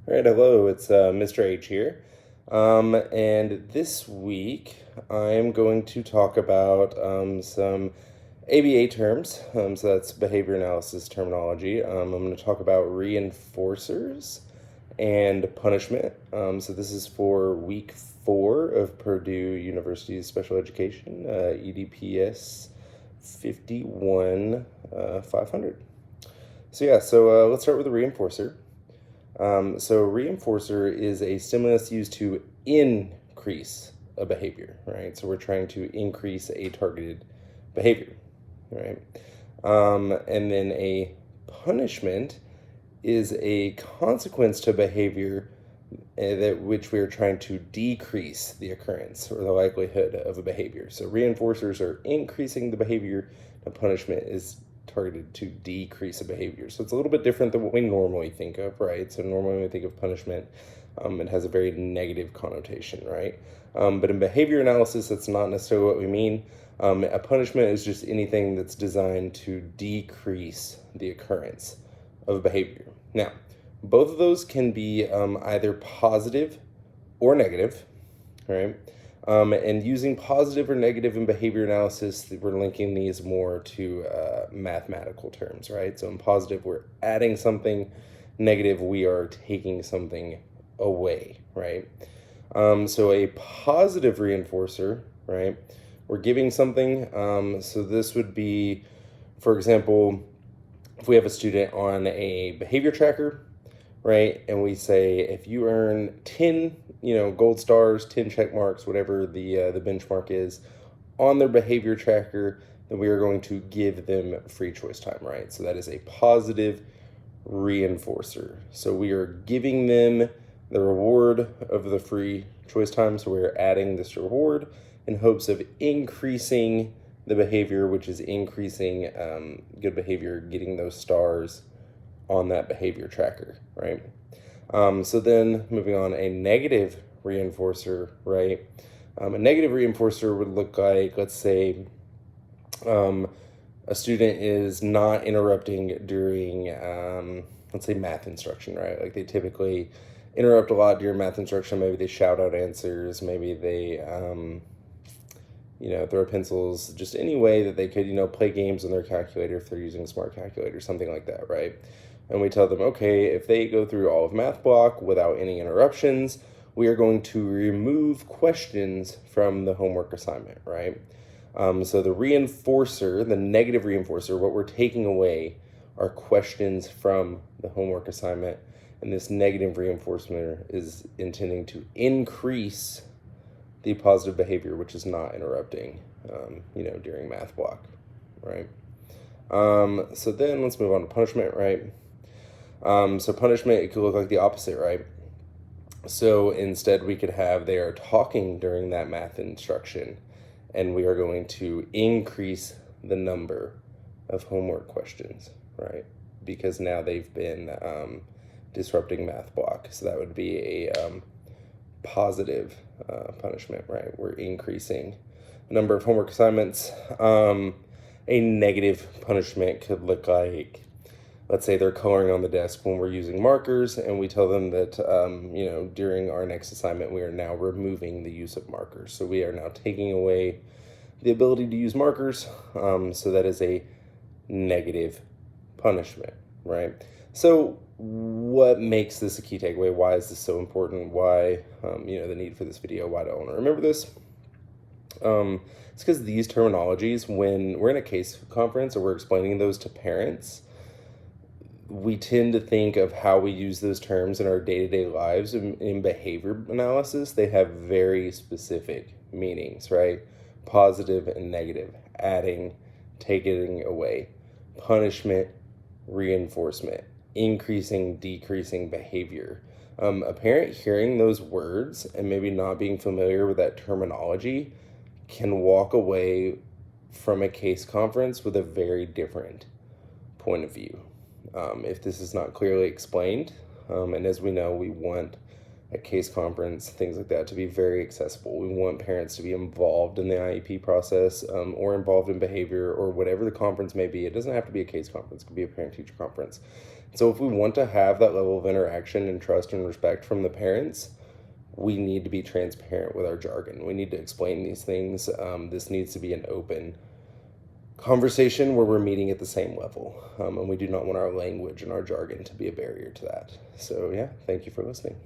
All right, hello, it's Mr. H here. And this week I'm going to talk about some ABA terms. So that's behavior analysis terminology. I'm going to talk about reinforcers and punishment. So this is for week 4 of Purdue University's special education, EDPS 51 500. So let's start with a reinforcer. So a reinforcer is a stimulus used to increase a behavior, right? So we're trying to increase a targeted behavior, right? And then a punishment is a consequence to behavior that which we are trying to decrease the occurrence or the likelihood of a behavior. So reinforcers are increasing the behavior, and punishment is targeted to decrease a behavior. So it's a little bit different than what we normally think of, right? So normally when we think of punishment, it has a very negative connotation, right? But in behavior analysis, that's not necessarily what we mean. A punishment is just anything that's designed to decrease the occurrence of behavior. Now, both of those can be either positive or negative, right? And using positive or negative in behavior analysis, we're linking these more to mathematical terms, right? So in positive, we're adding something. Negative, we are taking something away, right? So a positive reinforcer, right? We're giving something. So this would be, for example, if we have a student on a behavior tracker, right? And we say, if you earn 10, gold stars, 10 check marks, whatever the benchmark is on their behavior tracker, then we are going to give them free choice time, right? So that is a positive reinforcer. So we are giving them the reward of the free choice time. So we're adding this reward in hopes of increasing the behavior, which is increasing good behavior, getting those stars on that behavior tracker, right? So then moving on, a negative reinforcer, right? A negative reinforcer would look like, let's say, a student is not interrupting during, let's say, math instruction, right? Like they typically interrupt a lot during math instruction. Maybe they shout out answers. Maybe they, throw pencils, just any way that they could, play games on their calculator if they're using a smart calculator, something like that, right? And we tell them, okay, if they go through all of math block without any interruptions, we are going to remove questions from the homework assignment, right? So the reinforcer, the negative reinforcer, what we're taking away are questions from the homework assignment. And this negative reinforcement is intending to increase the positive behavior, which is not interrupting, during math block, right? So then let's move on to punishment, right? So punishment, it could look like the opposite, right? So instead we could have they are talking during that math instruction, and we are going to increase the number of homework questions, right? Because now they've been disrupting math block. So that would be a positive punishment, right? We're increasing the number of homework assignments. A negative punishment could look like, let's say they're coloring on the desk when we're using markers, and we tell them that, during our next assignment, we are now removing the use of markers. So we are now taking away the ability to use markers. So that is a negative punishment, right? So what makes this a key takeaway? Why is this so important? Why, the need for this video? Why do I want to remember this? It's because these terminologies, when we're in a case conference or we're explaining those to parents, we tend to think of how we use those terms in our day-to-day lives. In behavior analysis, they have very specific meanings, right? Positive and negative, adding, taking away, punishment, reinforcement, increasing, decreasing behavior. A parent hearing those words and maybe not being familiar with that terminology can walk away from a case conference with a very different point of view. If this is not clearly explained, and as we know, we want a case conference, things like that, to be very accessible. We want parents to be involved in the IEP process, or involved in behavior, or whatever the conference may be. It doesn't have to be a case conference. It could be a parent-teacher conference. So if we want to have that level of interaction and trust and respect from the parents, we need to be transparent with our jargon. We need to explain these things. This needs to be an open conversation where we're meeting at the same level. And we do not want our language and our jargon to be a barrier to that. So yeah, thank you for listening.